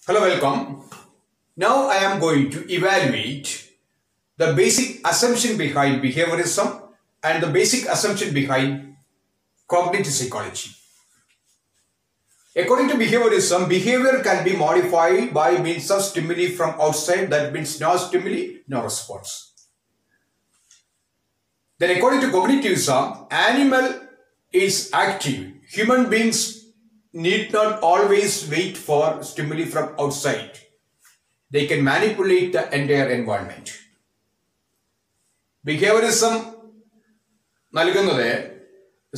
Hello, welcome. Now I am going to evaluate the basic assumption behind behaviorism and the basic assumption behind cognitive psychology. According to behaviorism, behavior can be modified by means of stimuli from outside. That means no stimuli, no response. Then according to cognitivism, animal is active. Human beings need not always wait for stimuli from outside. They can manipulate the entire environment. Behaviorism നൽകുന്നത്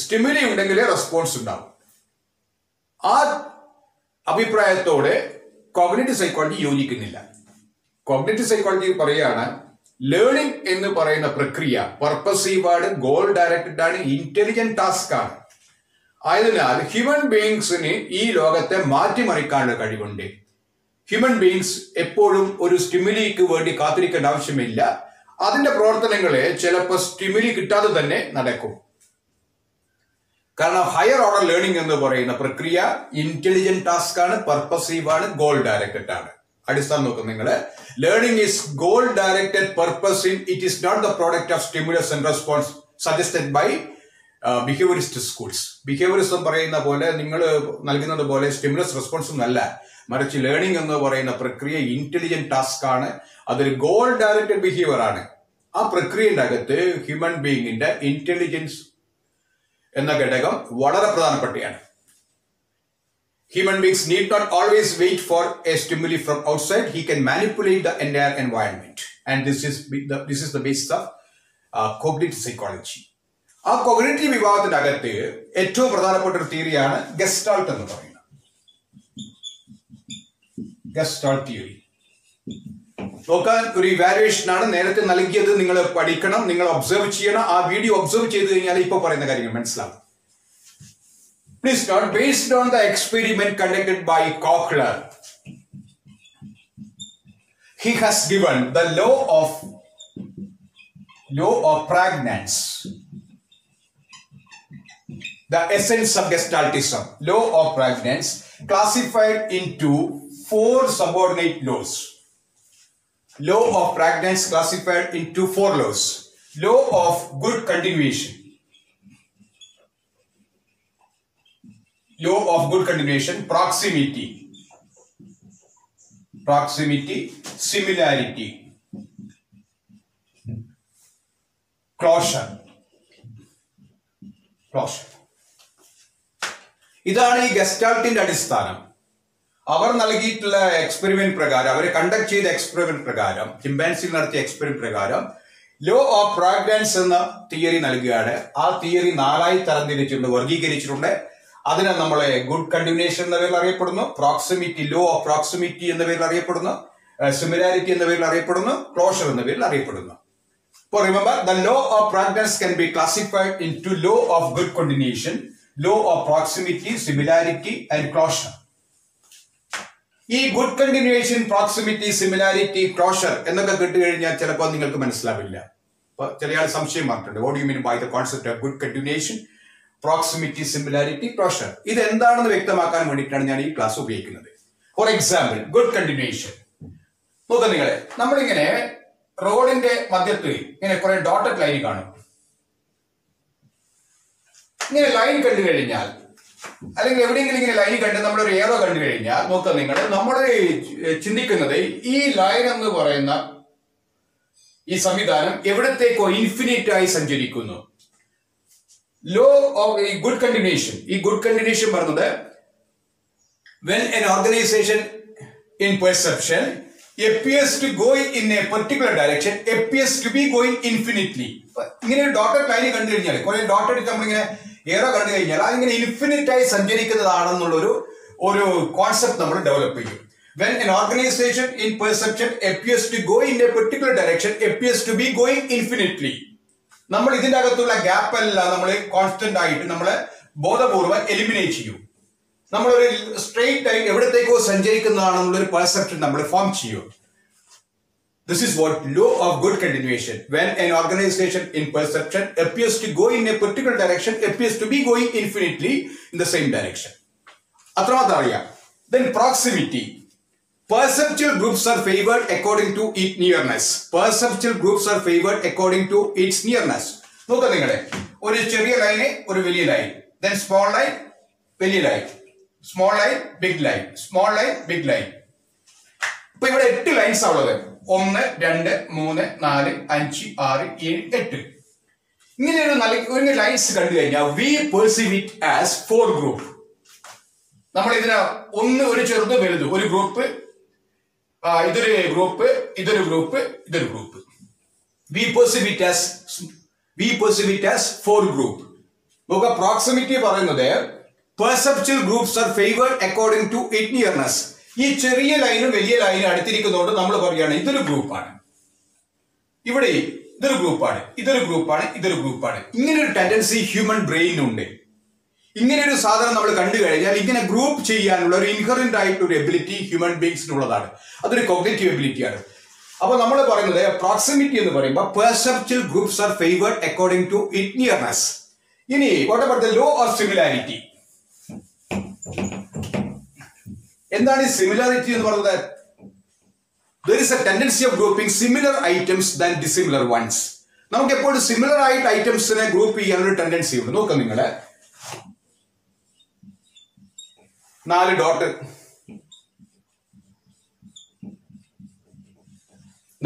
stimuli ഉണ്ടെങ്കിലേ response ഉണ്ടാവും. ആ അഭിപ്രായത്തോടെ cognitive psychology യോജിക്കുന്നില്ല. Cognitive psychology പറയുകയാണ് learning എന്ന് പറയുന്ന പ്രക്രിയ purposive ആണ്, ഗോൾ ഡയറക്റ്റഡ് ആണ്, ഇന്റലിജന്റ് ടാസ്ക് ആണ്. ആയതിനാൽ ഹ്യൂമൻ ബീയിങ്സിന് ഈ ലോകത്തെ മാറ്റിമറിക്കാനുള്ള കഴിവുണ്ട്. ഹ്യൂമൻ ബീയിങ്സ് എപ്പോഴും ഒരു സ്റ്റിമുലിക്ക് വേണ്ടി കാത്തിരിക്കേണ്ട ആവശ്യമില്ല. അതിന്റെ പ്രവർത്തനങ്ങളെ ചിലപ്പോൾ സ്റ്റിമുലി കിട്ടാതെ തന്നെ നടക്കും. കാരണം ഹയർ ഓർഡർ ലേണിംഗ് എന്ന് പറയുന്ന പ്രക്രിയ ഇന്റലിജന്റ് ടാസ്ക് ആണ്, പർപ്പസീവ് ആണ്, ഗോൾ ഡയറക്റ്റഡ് ആണ്. അടിസ്ഥാനം നോക്കും നിങ്ങൾ. Learning is goal directed, purposive. It is not the product of stimulus and response suggested by behaviourist schools. Behaviourism പറയുന്ന പോലെ നിങ്ങൾ നൽകുന്നത് പോലെ സ്റ്റിമുലസ് റെസ്പോൺസ് ഒന്നല്ല, മറിച്ച് ലേണിംഗ് എന്ന് പറയുന്ന പ്രക്രിയ ഇന്റലിജന്റ് ടാസ്ക് ആണ്. അതൊരു ഗോൾ ഡയറക്റ്റഡ് ബിഹേവിയർ ആണ്. ആ പ്രക്രിയയുടെ അകത്ത് ഹ്യൂമൻ ബീയിങ്ങിന്റെ ഇന്റലിജൻസ് എന്ന ഘടകം വളരെ പ്രധാനപ്പെട്ടതാണ്. Human beings need not always wait for a stimuli from outside. He can manipulate the entire environment, and this is the basis of cognitive psychology. ആ കോഗ്നിറ്റീവ് വിഭാഗത്തിന്റെ അകത്ത് ഏറ്റവും പ്രധാനപ്പെട്ട ഒരു തിയറിയാണ് ഗസ്റ്റാൾട്ട് എന്ന് പറയുന്നത്. ഗസ്റ്റാൾട്ട് തിയറി നോക്കാൻ ഒരു ഇവാലുവേഷൻ ആണ് നേരത്തെ നൽകിയത്. നിങ്ങൾ പഠിക്കണം, നിങ്ങൾ ഒബ്സർവ് ചെയ്യണം. ആ വീഡിയോ ഒബ്സർവ് ചെയ്ത് കഴിഞ്ഞാൽ ഇപ്പൊ പറയുന്ന കാര്യങ്ങൾ മനസ്സിലാവും. Please note, based on the experiment conducted by Kochler, he has given the law of Prägnanz, the essence of Gestaltism. Law of Prägnanz classified into 4 subordinate laws. Law of Prägnanz classified into 4 laws. Law of good continuation. Law of good continuation, proximity, similarity, closure. ഇതാണ് ഈ ഗസ്റ്റാൾട്ടിന്റെ അടിസ്ഥാനം. അവർ നൽകിയിട്ടുള്ള experiment പ്രകാരം, അവരെ conduct ചെയ്ത experiment പ്രകാരം, ചിമ്പാൻസിൽ നടത്തിയ experiment പ്രകാരം ലോ ഓഫ് പ്രാഗ്നൻസ് എന്ന തിയറി നൽകുകയാണ്. ആ തിയറി 4ആയി തരംതിരിച്ചിട്ടുണ്ട്, വർഗീകരിച്ചിട്ടുണ്ട്. അതിനെ നമ്മളെ ഗുഡ് കണ്ടിന്യൂഷൻ എന്ന പേരിൽ അറിയപ്പെടുന്നു, പ്രോക്സിമിറ്റി, ലോ ഓഫ് പ്രോക്സിമിറ്റി എന്ന പേരിൽ അറിയപ്പെടുന്നു, സിമിലാരിറ്റി എന്ന പേരിൽ അറിയപ്പെടുന്നു, ക്ലോഷർ എന്ന പേരിൽ അറിയപ്പെടുന്നു. അപ്പോൾ remember, the law of pragnanz can be classified into law of good continuation, law of proximity, similarity and closure. ഈ good continuation, proximity, similarity, closure എന്നൊക്കെ കേട്ട് കഴിഞ്ഞാൽ ചിലപ്പോൾ നിങ്ങൾക്ക് മനസ്സിലാവില്ല. ചില ആൾ സംശയം പറഞ്ഞിട്ടുണ്ട്, what you mean by the concept of good continuation, proximity, similarity, closure. ഇത് എന്താണെന്ന് വ്യക്തമാക്കാൻ വേണ്ടിയിട്ടാണ് ഞാൻ ഈ ക്ലാസ് ഉപയോഗിക്കുന്നത്. ഫോർ എക്സാമ്പിൾ, ഗുഡ് കണ്ടിന്യൂഷൻ നോക്കാം. നിങ്ങളെ നമ്മളിങ്ങനെ റോഡിന്റെ മധ്യത്തിൽ ഇങ്ങനെ കുറെ ഡോട്ടഡ് ലൈൻ കാണും. ഇങ്ങനെ ലൈൻ കണ്ടു കഴിഞ്ഞാൽ, അല്ലെങ്കിൽ എവിടെയെങ്കിലും ഇങ്ങനെ ലൈൻ കണ്ട് നമ്മളൊരു ഏറോ കണ്ടു കഴിഞ്ഞാൽ നോക്കാം നിങ്ങൾ, നമ്മൾ ചിന്തിക്കുന്നത് ഈ ലൈൻ എന്ന് പറയുന്ന ഈ സംവിധാനം എവിടത്തേക്കോ ഇൻഫിനിറ്റ് ആയി സഞ്ചരിക്കുന്നു. ലോ ഓഫ് ഈ ഗുഡ് കണ്ടിന്യൂഷൻ, ഈ ഗുഡ് കണ്ടിന്യൂഷൻ പറഞ്ഞത് when an organization in perception appears to go in a particular direction, appears to be going infinitely. ഇങ്ങനെ ഒരു ഡോട്ടഡ് ലൈൻ കണ്ടു കഴിഞ്ഞാൽ, കുറെ ഡോട്ടഡ് നമ്മളിങ്ങനെ ഏറോ കണ്ടു കഴിഞ്ഞാൽ അതിങ്ങനെ ഇൻഫിനിറ്റ് ആയി സഞ്ചരിക്കുന്നതാണെന്നുള്ളൊരു കോൺസെപ്റ്റ് നമ്മൾ ഡെവലപ്പ് ചെയ്യും. When an organization in perception appears to go in a particular direction, appears to be going infinitely. നമ്മൾ ഇതിന്റെ അകത്തുള്ള ഗ്യാപ്പ് എല്ലാം നമ്മൾ കോൺസ്റ്റന്റ് ആയിട്ട് നമ്മൾ ബോധപൂർവ്വം എലിമിനേറ്റ് ചെയ്യും. നമ്മളൊരു സ്ട്രെയിറ്റ് ആയി എവിടത്തേക്കോ സഞ്ചരിക്കുന്നതാണെന്നുള്ളൊരു പെർസെപ്ഷൻ നമ്മൾ ഫോം ചെയ്യും. This is what law of good continuation. When an organization in perception appears to go in a particular direction, appears to be going infinitely in the same direction. Then proximity. Perceptual groups are favored according to its nearness. Perceptual groups are favored according to its nearness. നോക്കാം നിങ്ങളെ, ഒരു ചെറിയ line, ഒരു വലിയ line, then small line, വലിയ line, small line, big line, small line, big line. ഇപ്പൊ ഇവിടെ 8 lines ഉള്ളത്. 1, 2, 3, 4, 5, 6, 7, 8. ഇങ്ങനെ ഒരു ലൈൻസ് കണ്ടു കഴിഞ്ഞാൽ we perceive it as 4 group. നമ്മൾ ഇതിന് ഒരു ചെറുത് വലുത്, ഒരു ഗ്രൂപ്പ്, ഇതൊരു ഗ്രൂപ്പ്, ഇതൊരു ഗ്രൂപ്പ്, ഇതൊരു group. We perceive it as 4 group. നമുക്ക് പ്രോക്സിമിറ്റി പറയുന്നത് perceptual groups are favored according to its nearness. ഈ ചെറിയ ലൈനും വലിയ ലൈനും അടുത്തിരിക്കുന്നതുകൊണ്ട് നമ്മൾ പറയുകയാണ് ഇതൊരു ഗ്രൂപ്പാണ്, ഇവിടെ ഇതൊരു ഗ്രൂപ്പാണ്, ഇതൊരു ഗ്രൂപ്പാണ്, ഇതൊരു ഗ്രൂപ്പാണ്. ഇങ്ങനെ ഒരു ടെൻഡൻസി ഹ്യൂമൻ ബ്രെയിനുണ്ട്. ഇങ്ങനെ ഒരു സാധനം നമ്മൾ കണ്ടു കഴിഞ്ഞാൽ ഇങ്ങനെ ഗ്രൂപ്പ് ചെയ്യാനുള്ള ഒരു ഇൻഹറന്റ് ആയിട്ടൊരു എബിലിറ്റി ഹ്യൂമൻ ബീങ്സിനുള്ളതാണ്. അതൊരു കോഗ്നിറ്റീവ് എബിലിറ്റിയാണ്. അപ്പൊ നമ്മൾ പറയുന്നത് പ്രോക്സിമിറ്റി എന്ന് പറയുമ്പോൾ perceptual groups are favoured according to it nearness. ഇനി what about the law of similarity? എന്താണ് ഈ സിമിലാരിറ്റി എന്ന് പറയുന്നത്? There is a tendency of grouping similar items than dissimilar ones. നമുക്ക് എപ്പോഴും സിമിലർ ആയിട്ട് ഐറ്റംസിനെ ഗ്രൂപ്പ് ചെയ്യാനൊരു ടെൻഡൻസി ഉണ്ട്. നോക്കാം നിങ്ങളെ, 4 ഡോട്ട്,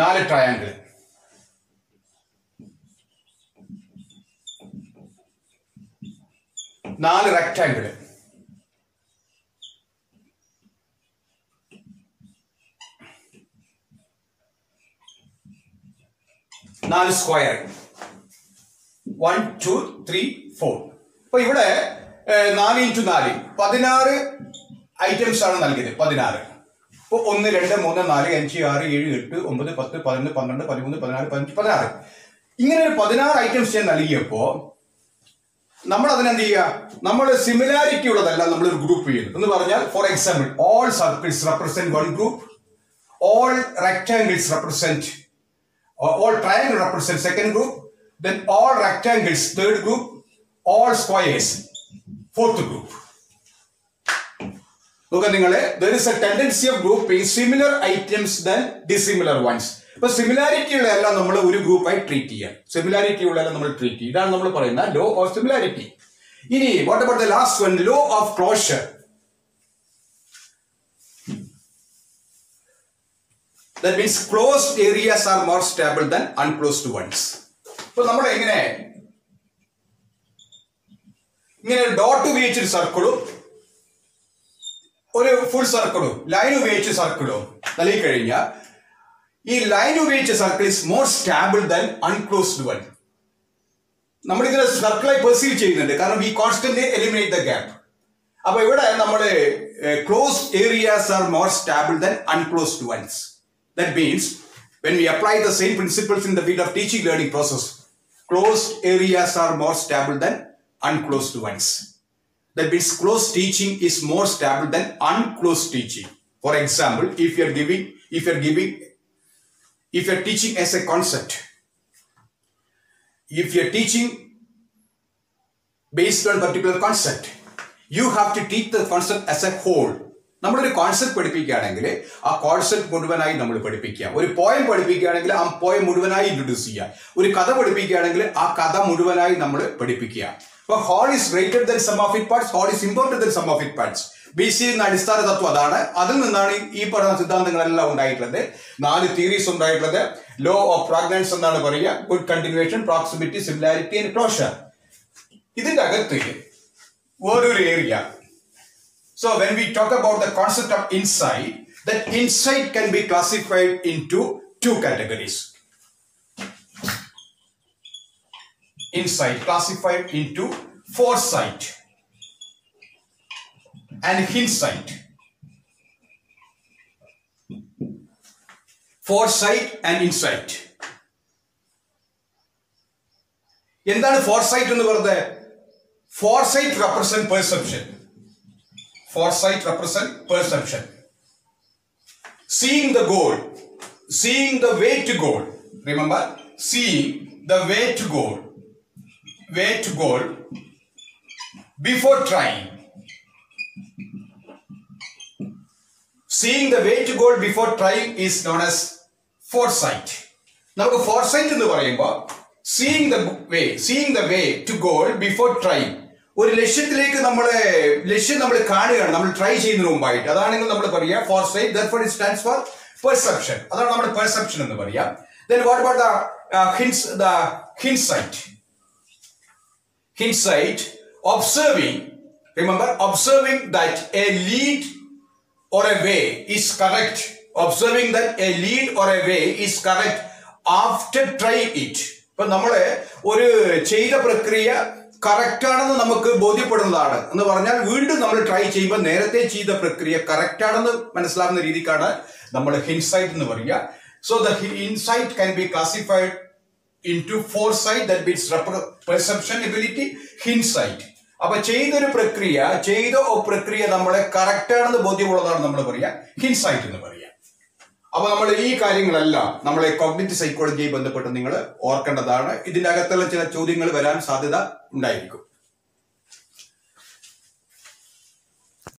4 ട്രയാങ്കിൾ, 4 റെക്ടാങ്കിൾ, 4 സ്ക്വയർ, 1, 2, 3, 4. അപ്പൊ ഇവിടെ 4 × 4 16 ഐറ്റംസ് ആണ് നൽകിയത്. 16. ഇപ്പൊ 1, 2, 3, 4, 5, 6, 7, 8, 9, 10, 11, 12, 13, 14, 15, 16. ഇങ്ങനെ ഒരു 16 ഐറ്റംസ് ഞാൻ നൽകിയപ്പോ നമ്മൾ അതിനെന്ത് ചെയ്യുക? നമ്മൾ സിമിലാരിറ്റി ഉള്ളതല്ല നമ്മൾ ഒരു ഗ്രൂപ്പ് ചെയ്യുന്നത് എന്ന് പറഞ്ഞാൽ, for example, all circles represent 1 group, all rectangles represent, all triangle represent second group, then all rectangles third group, all squares fourth group. Look at ningale, there is a tendency of grouping similar items than dissimilar ones. But similarity ulla ella nammal oru group ayi treat cheya, similarity ulla ella nammal treat cheya. Idana nammal parayna law of similarity. Ini what about the last one, law of closure? That means closed areas are more stable than unclosed ones. So, നമ്മൾ എങ്ങനെ dot ഉപയോഗിച്ച് സർക്കിളും ഒരു full സർക്കിളും line ഉപയോഗിച്ച് സർക്കിളും നൽകി കഴിഞ്ഞാൽ ഈ line ഉപയോഗിച്ച circle is more stable than unclosed one. നമ്മൾ ഇതിനെ സർക്കിളായി പെർസീവ് ചെയ്യുന്നുണ്ട്, കാരണം we constantly eliminate the gap. അപ്പൊ ഇവിടെ നമ്മൾ closed areas are more stable than unclosed ones. That means when we apply the same principles in the field of teaching learning process, closed areas are more stable than unclosed ones. That means closed teaching is more stable than unclosed teaching. For example, if you are teaching as a concept, if you are teaching based on particular concept, you have to teach the concept as a whole. നമ്മളൊരു concept പഠിപ്പിക്കുകയാണെങ്കിൽ ആ concept മുഴുവനായി നമ്മൾ പഠിപ്പിക്കുക. ഒരു poem പഠിപ്പിക്കുകയാണെങ്കിൽ ആ poem മുഴുവനായി introduce ചെയ്യുക. ഒരു കഥ പഠിപ്പിക്കുകയാണെങ്കിൽ ആ കഥ മുഴുവനായി നമ്മൾ പഠിപ്പിക്കുക. അപ്പൊ whole is greater than sum of it parts, whole is important than sum of it parts. BC എന്ന അടിസ്ഥാന തത്വം അതാണ്. അതിൽ നിന്നാണ് ഈ പഠന സിദ്ധാന്തങ്ങളെല്ലാം ഉണ്ടായിട്ടുള്ളത്. 4 തിയറീസ് ഉണ്ടായിട്ടുള്ളത്. ലോ ഓഫ് ഫ്രാഗ്മെന്റ്സ് എന്നാണ് പറയുക, good continuation, proximity, similarity and closure. ഇതിന്റെ അകത്ത് വേറൊരു area. So when we talk about the concept of insight, that insight can be classified into 2 categories. Insight classified into foresight and hindsight. Foresight and insight. എന്താണ് foresight എന്ന് പറയുന്നത്? Foresight represent perception. Foresight represent perception. Seeing the goal, seeing the way to goal. Remember, seeing the way to goal before trying. seeing the way to goal before trying is known as foresight. നമുക്ക് foresight എന്ന് പറയുമ്പോൾ seeing the way to goal before trying, ഒരു ലക്ഷ്യത്തിലേക്ക് ലക്ഷ്യം നമ്മൾ കാണുകയാണ്, നമ്മൾ try ചെയ്യുന്നതിന് മുമ്പായിട്ട്, അതാണെങ്കിൽ നമ്മൾ പറയുക foresight. Therefore it stands for perception. അതാണ് നമ്മുടെ perception എന്ന് പറയാം. Then what about the hindsight? Hindsight, observing that a lead or a way is correct. Observing that a lead or a way is correct after trying it. ഇപ്പൊ നമ്മള് ഒരു ചെയ്ത പ്രക്രിയ correct ആണെന്ന് നമുക്ക് ബോധ്യപ്പെടുന്നതാണ് എന്ന് പറഞ്ഞാൽ വീണ്ടും നമ്മൾ ട്രൈ ചെയ്യുമ്പോൾ നേരത്തെ ചെയ്ത പ്രക്രിയ കറക്റ്റ് ആണെന്ന് മനസ്സിലാവുന്ന രീതിക്കാണ് നമ്മൾ ഹിൻസൈറ്റ് എന്ന് പറയുക. So the insight can be classified into foresight, that means perception ability, hindsight. അപ്പൊ ചെയ്ത പ്രക്രിയ നമ്മളെ കറക്റ്റ് ആണെന്ന് ബോധ്യമുള്ളതാണ് നമ്മൾ പറയുക ഹിൻസൈറ്റ് എന്ന് പറയുക. അപ്പൊ നമ്മൾ ഈ കാര്യങ്ങളെല്ലാം നമ്മളെ കോഗ്നിറ്റീവ് സൈക്കോളജിയുമായി ബന്ധപ്പെട്ട് നിങ്ങൾ ഓർക്കേണ്ടതാണ്. ഇതിന്റെ അകത്തുള്ള ചില ചോദ്യങ്ങൾ വരാൻ സാധ്യത ഉണ്ടായിരിക്കും.